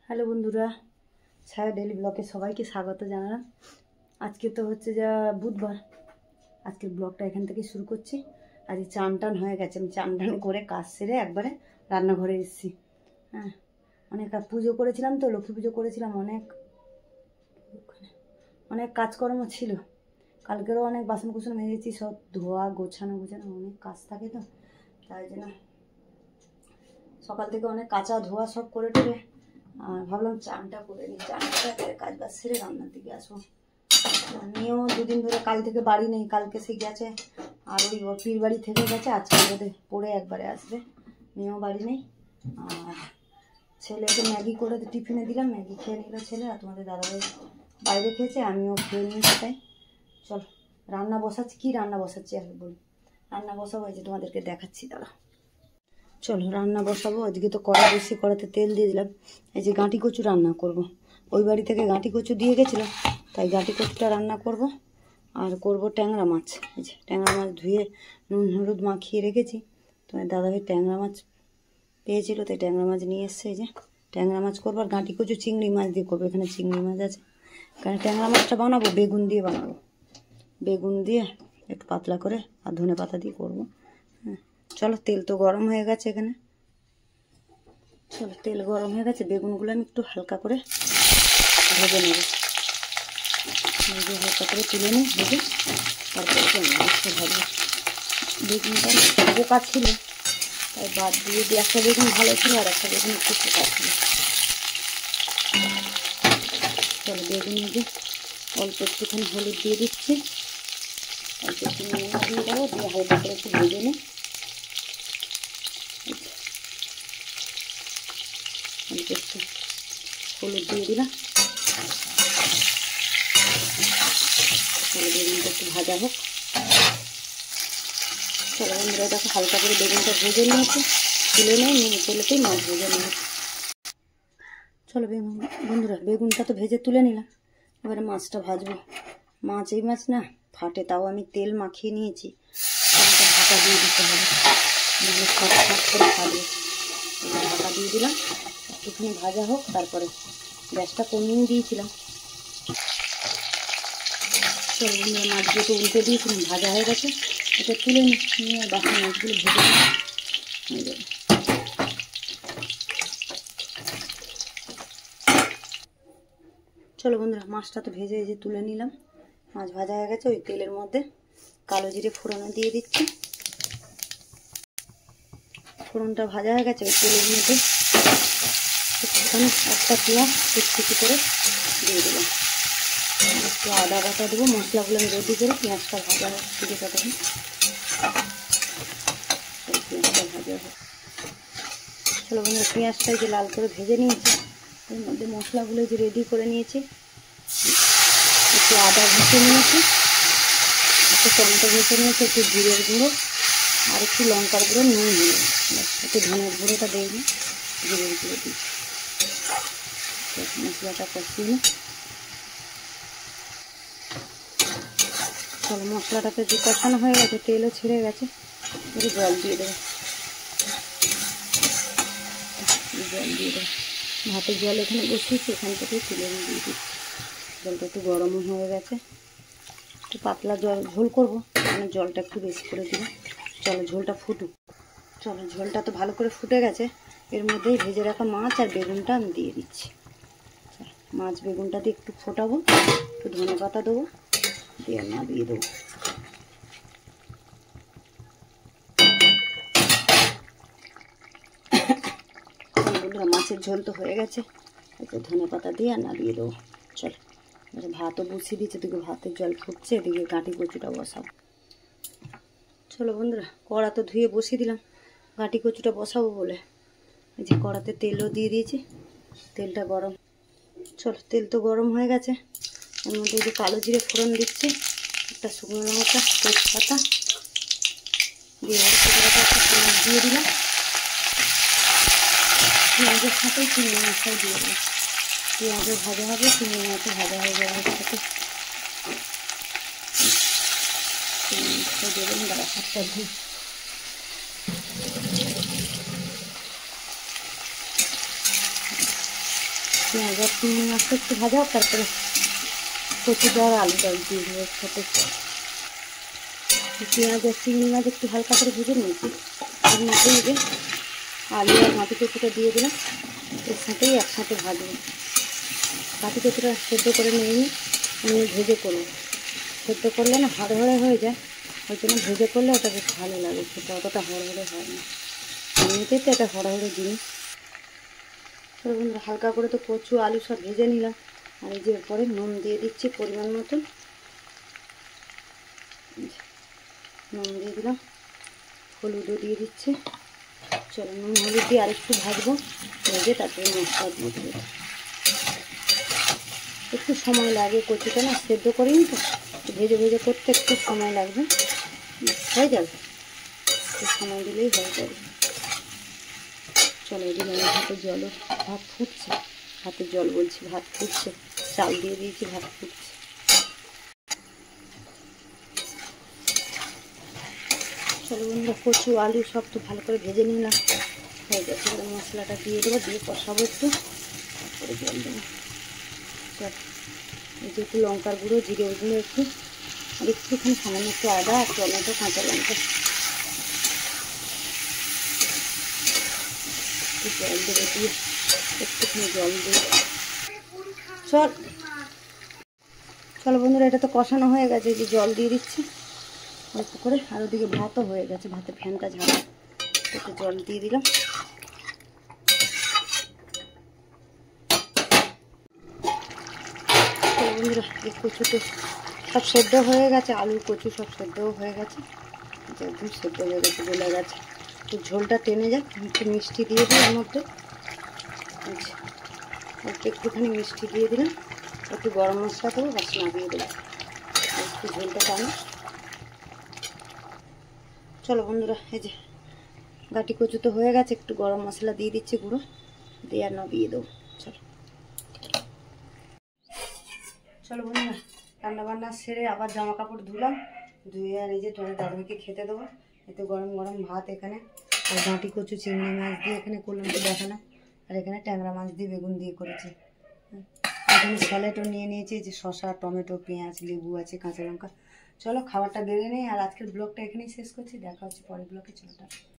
Hello বন্ধুরা, ছায়া daily ব্লগে সবাইকে স্বাগত জানালাম। আজকে তো হচ্ছে যা বুধবার, আজকের ব্লগটা এখান থেকে শুরু করছি। আজ চান টান হয়ে গেছে, আমি চান টান করে কাজ সেরে একবারে রান্নাঘরে এসেছি। হ্যাঁ, অনেক পুজো করেছিলাম তো, লক্ষ্মী পুজো করেছিলাম, অনেক কাজকর্ম ছিল। কালকেরও অনেক বাসন কুসন মেজেছি, সব ধোয়া গোছানো অনেক কাজ থাকে তো, তাই জন্য সকাল থেকে অনেক কাঁচা ধোয়া সব করে টেরে আর ভাবলাম চানটা করে নিই। চানটা কাজ বাজ সেরে রান্নার দিকে আসবো। মেয়েও দুদিন ধরে কাল থেকে বাড়ি নেই, কালকে সে গেছে আর ওই পীর বাড়ি থেকে গেছে, আজকে বোধহয় পড়ে একবারে আসবে। মেয়েও বাড়ি নেই। আর ছেলেকে ম্যাগি করে টিফিনে দিলাম, ম্যাগি খেয়ে নিল ছেলে, আর তোমাদের দাদাভাই বাইরে খেয়েছে, আমিও খেয়ে নিয়েছি। তাই চলো রান্না বসাচ্ছি। কী রান্না বসাচ্ছি আর বলি, রান্না বসাবো, এই যে তোমাদেরকে দেখাচ্ছি। দাঁড়া, চলো রান্না বসাবো। আজকে তো কড়া বসে, কড়াতে তেল দিয়ে দিলাম। এই যে গাঁটি কচু রান্না করব। ওই বাড়ি থেকে গাঁটি কচু দিয়ে গেছিলাম, তাই গাঁটি কচুটা রান্না করব। আর করব ট্যাংরা মাছ। এই যে ট্যাংরা মাছ ধুয়ে নুন হলুদ মাখিয়ে রেখেছি। তোমার দাদাভাই ট্যাংরা মাছ পেয়েছিল, তাই ট্যাংরা মাছ নিয়ে এসছে। এই যে ট্যাংরা মাছ করবো, আর গাঁটি কচু চিংড়ি মাছ দিয়ে করবো। এখানে চিংড়ি মাছ আছে, কারণ ট্যাংরা মাছটা বানাবো বেগুন দিয়ে বানাবো। বেগুন দিয়ে একটু পাতলা করে আর ধনে পাতা দিয়ে করবো। হ্যাঁ চলো, তেল তো গরম হয়ে গেছে এখানে। চলো তেল গরম হয়ে গেছে, বেগুনগুলো আমি একটু হালকা করে ভেজে নেব। হালকা করে তুলে নিই ভেজে, তারপরে মাছটা ভাজবো। বেগুনটা পোকা ছিল তাই বাদ দিয়ে দিই। একটা বেগুন ভালো ছিল আর একটা বেগুন একটু পোকা ছিল। চলো বেগুনে দিয়ে অল্প একটুখানি হলুদ দিয়ে দিচ্ছি, অল্প একটু নুন দিয়ে দেবো, দিয়ে হালকা করে একটু ভেজে নিই। অল্প একটু হলুদ দিয়ে দিলাম। বেগুনটা একটু ভাজা হোক। চলো বন্ধুরা, দেখো হালকা করে বেগুনটা ভেজে নিয়েছি, তুলে নিয়ে তেলেতেই মাছ ভেজে নিয়ে। চলো বন্ধুরা, বেগুনটা তো ভেজে তুলে নিলাম, এবারে মাছটা ভাজবো। মাছ এই মাছ না ফাটে, তাও আমি তেল মাখিয়ে নিয়েছি। ঢাকা দিয়ে দিতে হবে, নাহলে ফাট ফাট করে ফাটবে। ঢাকা দিয়ে দিলাম, একটুখানি ভাজা হোক, তারপরে গ্যাসটা কমিয়ে দিয়েছিলাম। চলো বন্ধুরা, মাছ দুটো উল্টে দিয়েছিলাম, ভাজা হয়ে গেছে। এটা তুলে নিয়ে বাকি মাছগুলো ভেজে হয়ে যাবে। চলো বন্ধুরা, মাছটা তো ভেজে এই যে তুলে নিলাম। মাছ ভাজা হয়ে গেছে, ওই তেলের মধ্যে কালো জিরে ফোড়নে দিয়ে দিচ্ছি। ফোড়নটা ভাজা হয়ে গেছে, ওই তেলের মধ্যে একটুখানি একটা পেঁয়াজ কুচি করে দিয়ে দিলাম। একটু আদা বাটা দেবো, মশলাগুলো আমি রেডি করে পেঁয়াজটা ভাজা হচ্ছে ততক্ষণ। পেঁয়াজটা ভাজা হোক। চলো বন্ধুরা, পেঁয়াজটা যে লাল করে ভেজে নিয়েছি, এর মধ্যে মশলাগুলো যে রেডি করে নিয়েছি। একটু আদা ঘষে নিয়েছি, একটু টমেটো ঘষে নিয়েছি, একটু জিরের গুঁড়ো আর একটু লঙ্কার গুঁড়ো, নুন হলো, একটু ধনের গুঁড়োটা দিয়ে দিই, জিরের গুঁড়ো দিই। মশলাটা কষিয়ে নিই। চলো মশলাটাতে যে কষানো হয়ে গেছে, তেলও ছেড়ে গেছে, একটু জল দিয়ে দেবো। জল দিয়ে দেবো, ভাতের জল এখানে বসিয়েছি, এখান থেকে তুলে দিয়ে দিচ্ছি। জলটা একটু গরমও হয়ে গেছে, একটু পাতলা জল ঝোল করবো, মানে জলটা একটু বেশি করে দিব। চলো ঝোলটা ফুটুক। চলো ঝোলটা তো ভালো করে ফুটে গেছে, এর মধ্যেই ভেজে রাখা মাছ আর বেগুনটা আমি দিয়ে দিচ্ছি। মাছ বেগুনটা দিয়ে একটু ফোটাবো, একটু ধনে পাতা দেবো, দিয়ে না দিয়ে দেবো। বন্ধুরা, মাছের ঝোল তো হয়ে গেছে, একটু ধনে পাতা দিয়ে আর না দিয়ে দেবো। চলো ভাতও বসিয়ে দিচ্ছে, এদিকে ভাতের জল ফুটছে, এদিকে গাঁটি কচুটা বসাবো। চলো বন্ধুরা, কড়া তো ধুয়ে বসিয়ে দিলাম গাঁটি কচুটা বসাবো বলে। এই যে কড়াতে তেলও দিয়ে দিয়েছি, তেলটা গরম। চলো তেল তো গরম হয়ে গেছে, এর মধ্যে যে কালো জিরে ফোড়ন দিচ্ছি, একটা শুকনো লঙ্কা, তেজপাতা দিয়ে পেঁয়াজ দিয়ে দিলাম। পেঁয়াজের সাথে চিংড়ি মাছটাও দিয়ে দিলাম। পেঁয়াজও ভাজা হবে, চিংড়ি মাছও ভাজা হয়ে যাবে সাথে। চিংড়ি মাছটা দিয়ে দিলাম, দাঁড়া হাতটা ধুই। পেঁয়াজ আর চিংড়ি মাছটা একটু ভাজা হোক, তারপরে কচুটা আর আলুটা দিয়ে দেবো একসাথে। পেঁয়াজ আর চিংড়ি মাছ একটু হালকা করে ভেজে নিয়েছি, এর মধ্যেই যে আলু আর মাটি কচুটা দিয়ে দিলাম, এর সাথেই একসাথে ভাজবো। মাটি কচুটা সেদ্ধ করে নিয়ে এমনি ভেজে করবো, সেদ্ধ করলে না হড়হড়ে হয়ে যায়, ওই জন্য ভেজে করলে ওটা বেশ ভালো লাগে খেতে, অতটা হড়হড়ে হয় না। এমনিতেই তো এটা হড়হড়ে জিনিস। তো বন্ধুরা হালকা করে তো কচু আলু সব ভেজে নিলাম, আর এই যে এরপরে নুন দিয়ে দিচ্ছি পরিমাণ মতন, নুন দিয়ে দিলাম, হলুদও দিয়ে দিচ্ছি। চলো নুন হলুদ দিয়ে আরেকটু ভাজবো, ভেজে তারপরে মশলা দিয়ে দেবো। একটু সময় লাগে, কচুটা না সেদ্ধ করিনি তো, ভেজে ভেজে করতে একটু সময় লাগবে, হয়ে যাবে, একটু সময় দিলেই হয়ে যাবে। চলো এদিকে আমার হাতে জলও, ভাত ফুটছে, হাতে জল বলছি, ভাত ফুটছে, চাল দিয়ে দিয়েছি, ভাত ফুটছে। চলো বন্ধুরা কচু আলু সব তো ভালো করে ভেজে নিলাম, হয়ে গেছে। এবার মশলাটা দিয়ে দেবো, দিয়ে কষাবো একটু, তারপরে জল দেবো। চল এই যে একটু লঙ্কার গুঁড়ো, জিরে গুঁড়ো একটু, আর একটুখানি সামান্য একটু আদা আর টমেটো কাঁচা লঙ্কা, একটু জল দেবো, দিয়ে একটুখানি জল দিয়ে চলো বন্ধুরা এটা তো কষানো হয়ে গেছে, এই যে জল দিয়ে দিচ্ছি অল্প করে, আর ওদিকে ভাতও হয়ে গেছে, ভাতের ফ্যানটা ঝাড়া, একটু জল দিয়ে দিলাম। চলো বন্ধুরা এই কচু তো সব সেদ্ধ হয়ে গেছে, আলু কচু সব সেদ্ধও হয়ে গেছে, একদম সেদ্ধ হয়ে গেছে, গলে গেছে। তো ঝোলটা টেনে যাক, একটু মিষ্টি দিয়ে দিই এর মধ্যে, একটুখানি মিষ্টি দিয়ে দিলাম, একটু গরম মশলা দেবো, বাস নামিয়ে দেবো, একটু ঝোলটা টানো। চলো বন্ধুরা এই যে গাটি কচু তো হয়ে গেছে, একটু গরম মশলা দিয়ে দিচ্ছি গুঁড়ো, দিয়ে আর নামিয়ে দেবো। চলো চলো বন্ধুরা রান্না বান্না সেরে আবার জামা কাপড় ধুলাম, ধুয়ে আর এই যে তোমার দাদুকে খেতে দেবো। এতে গরম গরম ভাত এখানে, আর গাঁটি কচু চিংড়ি মাছ দিয়ে এখানে করলাম তো দেখালাম, আর এখানে ট্যাংরা মাছ দিয়ে বেগুন দিয়ে করেছি। এখানে স্যালাডও নিয়ে নিয়েছি, যে শসা টমেটো পেঁয়াজ লেবু আছে কাঁচা লঙ্কা। চলো খাবারটা বেড়ে নেই, আর আজকের ব্লগটা এখানেই শেষ করছি, দেখা হচ্ছে পরের ব্লগে। চলো।